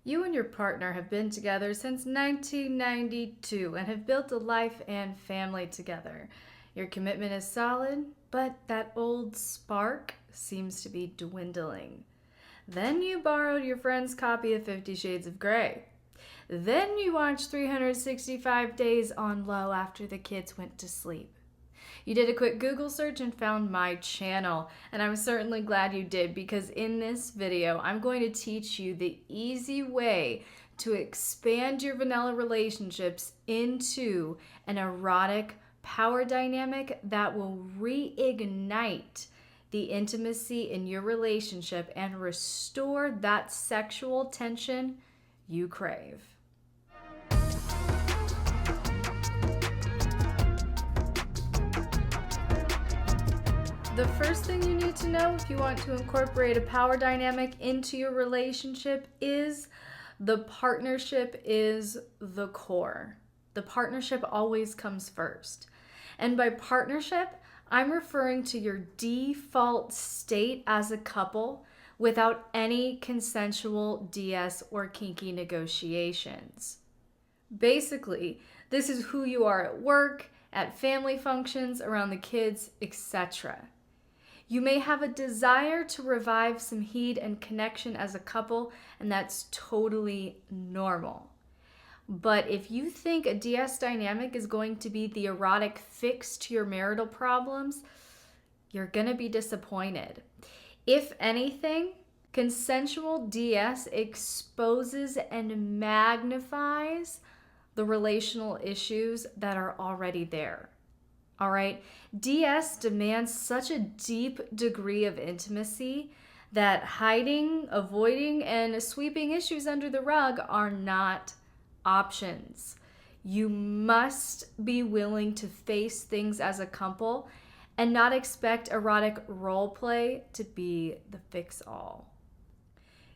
You and your partner have been together since 1992 and have built a life and family together. Your commitment is solid, but that old spark seems to be dwindling. Then you borrowed your friend's copy of 50 Shades of Grey. Then you watched 365 Days on Low after the kids went to sleep. You did a quick Google search and found my channel, and I'm certainly glad you did, because in this video, I'm going to teach you the easy way to expand your vanilla relationships into an erotic power dynamic that will reignite the intimacy in your relationship and restore that sexual tension you crave. The first thing you need to know if you want to incorporate a power dynamic into your relationship is the partnership is the core. The partnership always comes first. And by partnership, I'm referring to your default state as a couple without any consensual DS or kinky negotiations. Basically, this is who you are at work, at family functions, around the kids, etc. You may have a desire to revive some heat and connection as a couple, and that's totally normal. But if you think a DS dynamic is going to be the erotic fix to your marital problems, you're going to be disappointed. If anything, consensual DS exposes and magnifies the relational issues that are already there. All right, DS demands such a deep degree of intimacy that hiding, avoiding, and sweeping issues under the rug are not options. You must be willing to face things as a couple and not expect erotic role play to be the fix-all.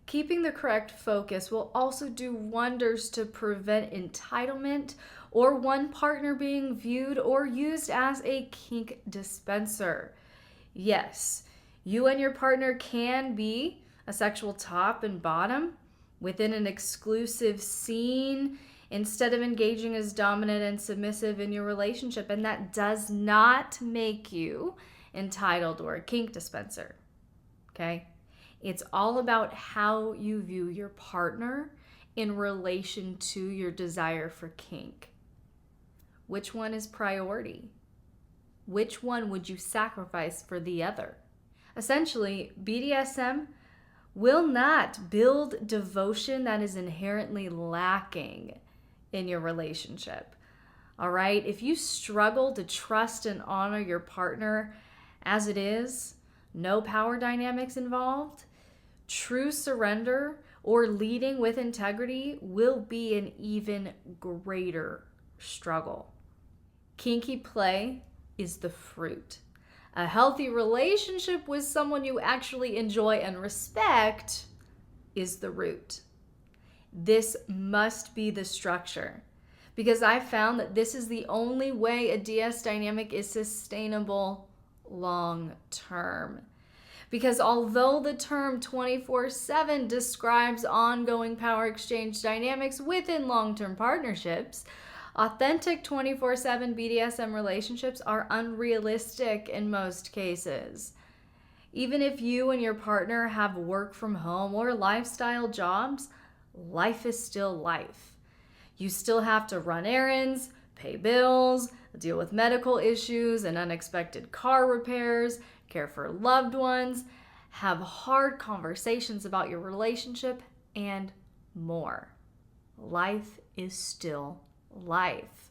Keeping the correct focus will also do wonders to prevent entitlement or one partner being viewed or used as a kink dispenser. Yes, you and your partner can be a sexual top and bottom within an exclusive scene instead of engaging as dominant and submissive in your relationship, and that does not make you entitled or a kink dispenser, okay? It's all about how you view your partner in relation to your desire for kink. Which one is priority? Which one would you sacrifice for the other? Essentially, BDSM will not build devotion that is inherently lacking in your relationship. All right? If you struggle to trust and honor your partner as it is, no power dynamics involved, true surrender or leading with integrity will be an even greater struggle. Kinky play is the fruit. A healthy relationship with someone you actually enjoy and respect is the root. This must be the structure, because I found that this is the only way a DS dynamic is sustainable long term. Because although the term 24/7 describes ongoing power exchange dynamics within long-term partnerships, authentic 24/7 BDSM relationships are unrealistic in most cases. Even if you and your partner have work from home or lifestyle jobs, life is still life. You still have to run errands, pay bills, deal with medical issues and unexpected car repairs, care for loved ones, have hard conversations about your relationship, and more. Life is still life.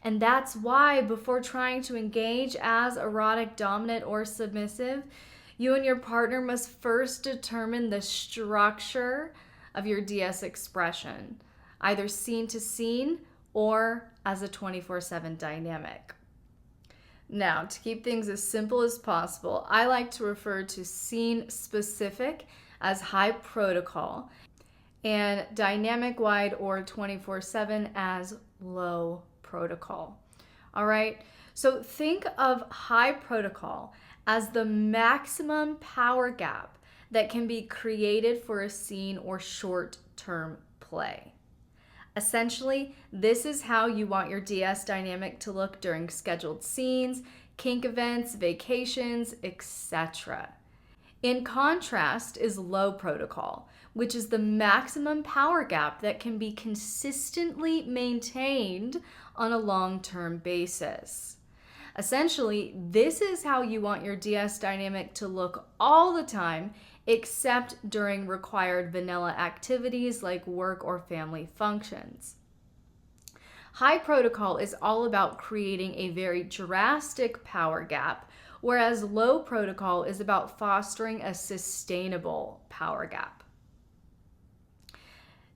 And that's why before trying to engage as erotic, dominant, or submissive, you and your partner must first determine the structure of your DS expression, either scene to scene or as a 24/7 dynamic. Now, to keep things as simple as possible, I like to refer to scene specific as high protocol and dynamic wide or 24/7 as low protocol. All right, so think of high protocol as the maximum power gap that can be created for a scene or short long-term play. Essentially, this is how you want your DS dynamic to look during scheduled scenes, kink events, vacations, etc. In contrast is low protocol, which is the maximum power gap that can be consistently maintained on a long-term basis. Essentially, this is how you want your DS dynamic to look all the time, except during required vanilla activities like work or family functions. High protocol is all about creating a very drastic power gap, whereas low protocol is about fostering a sustainable power gap.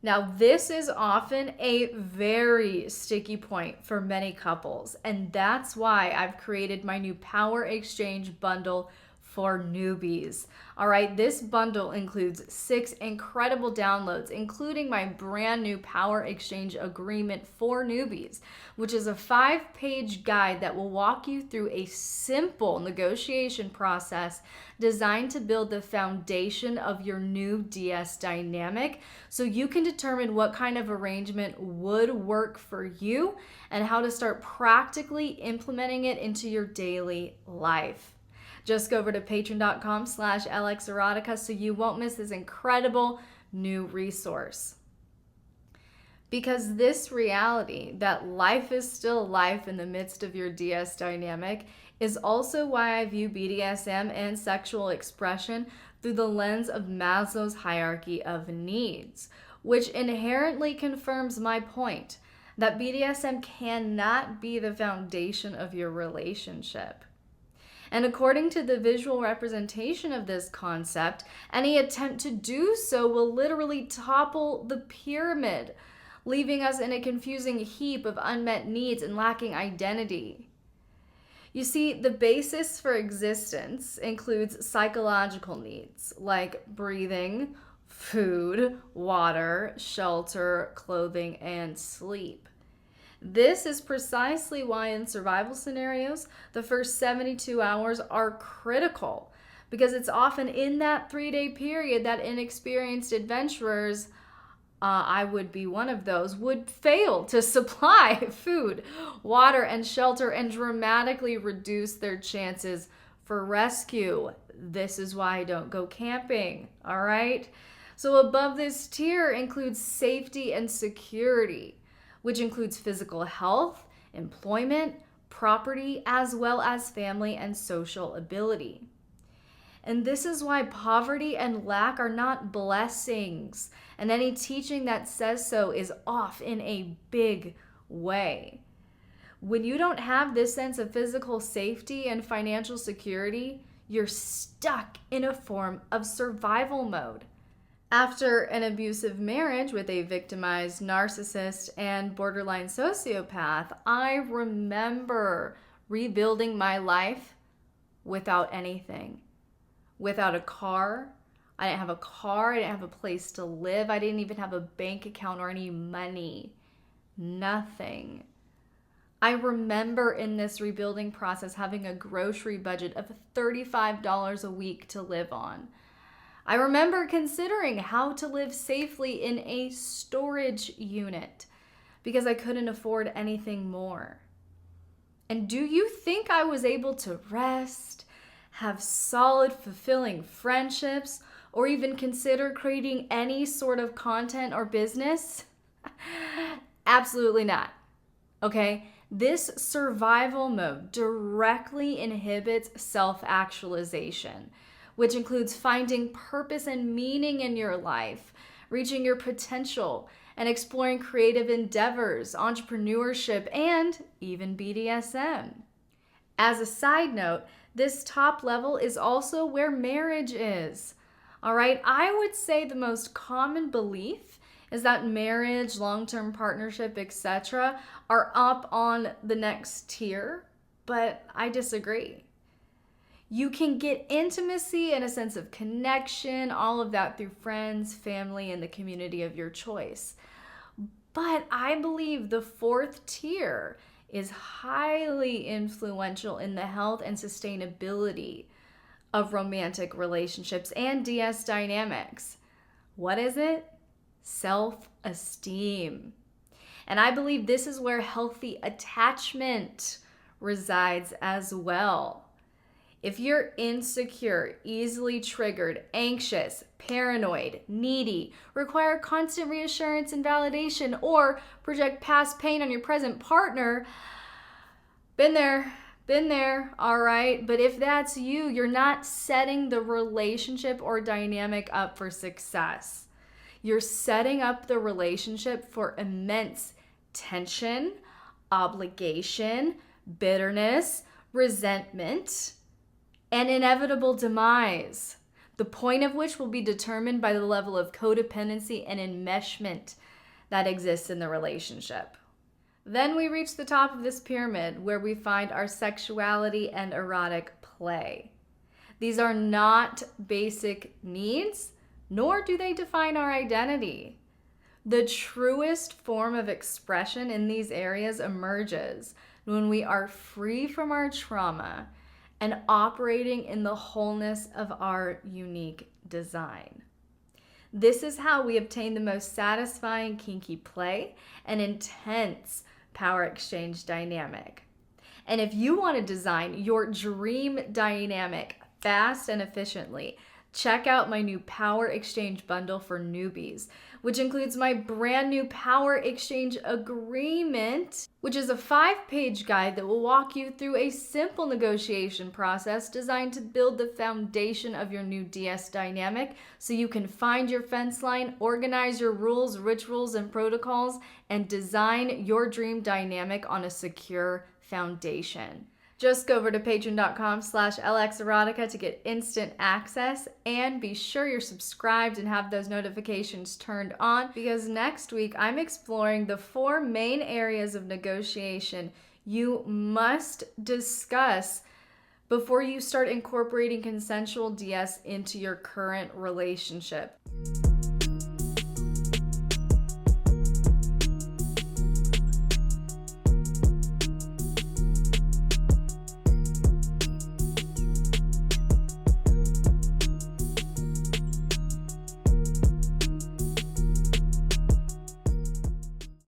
Now, this is often a very sticky point for many couples, and that's why I've created my new Power Exchange bundle for newbies. All right, this bundle includes 6 incredible downloads, including my brand new Power Exchange Agreement for Newbies, which is a 5-page guide that will walk you through a simple negotiation process designed to build the foundation of your new DS dynamic so you can determine what kind of arrangement would work for you and how to start practically implementing it into your daily life. Just go over to patreon.com/LXerotica so you won't miss this incredible new resource. Because this reality that life is still life in the midst of your DS dynamic is also why I view BDSM and sexual expression through the lens of Maslow's hierarchy of needs, which inherently confirms my point that BDSM cannot be the foundation of your relationship. And according to the visual representation of this concept, any attempt to do so will literally topple the pyramid, leaving us in a confusing heap of unmet needs and lacking identity. You see, the basis for existence includes psychological needs like breathing, food, water, shelter, clothing, and sleep. This is precisely why in survival scenarios, the first 72 hours are critical, because it's often in that 3-day period that inexperienced adventurers, I would be one of those, would fail to supply food, water, and shelter and dramatically reduce their chances for rescue. This is why I don't go camping, all right? So above this tier includes safety and security, which includes physical health, employment, property, as well as family and social ability. And this is why poverty and lack are not blessings, and any teaching that says so is off in a big way. When you don't have this sense of physical safety and financial security, you're stuck in a form of survival mode. After an abusive marriage with a victimized narcissist and borderline sociopath, I remember rebuilding my life without anything. Without a car. I didn't have a car. I didn't have a place to live. I didn't even have a bank account or any money. Nothing. I remember in this rebuilding process having a grocery budget of $35 a week to live on. I remember considering how to live safely in a storage unit because I couldn't afford anything more. And do you think I was able to rest, have solid, fulfilling friendships, or even consider creating any sort of content or business? Absolutely not. Okay? This survival mode directly inhibits self-actualization, which includes finding purpose and meaning in your life, reaching your potential, and exploring creative endeavors, entrepreneurship, and even BDSM. As a side note, this top level is also where marriage is. All right, I would say the most common belief is that marriage, long-term partnership, etc. are up on the next tier, but I disagree. You can get intimacy and a sense of connection, all of that through friends, family, and the community of your choice. But I believe the 4th tier is highly influential in the health and sustainability of romantic relationships and DS dynamics. What is it? self-esteem. And I believe this is where healthy attachment resides as well. If you're insecure, easily triggered, anxious, paranoid, needy, require constant reassurance and validation, or project past pain on your present partner, been there, all right? But if that's you, you're not setting the relationship or dynamic up for success. You're setting up the relationship for immense tension, obligation, bitterness, resentment, and inevitable demise, the point of which will be determined by the level of codependency and enmeshment that exists in the relationship. Then we reach the top of this pyramid where we find our sexuality and erotic play. These are not basic needs, nor do they define our identity. The truest form of expression in these areas emerges when we are free from our trauma and operating in the wholeness of our unique design. This is how we obtain the most satisfying kinky play and intense power exchange dynamic. And if you want to design your dream dynamic fast and efficiently, check out my new Power Exchange bundle for newbies, which includes my brand new Power Exchange Agreement, which is a 5-page guide that will walk you through a simple negotiation process designed to build the foundation of your new DS dynamic so you can find your fence line, organize your rules, rituals, and protocols, and design your dream dynamic on a secure foundation. Just go over to patreon.com/LXerotica to get instant access, and be sure you're subscribed and have those notifications turned on, because next week I'm exploring the 4 main areas of negotiation you must discuss before you start incorporating consensual DS into your current relationship.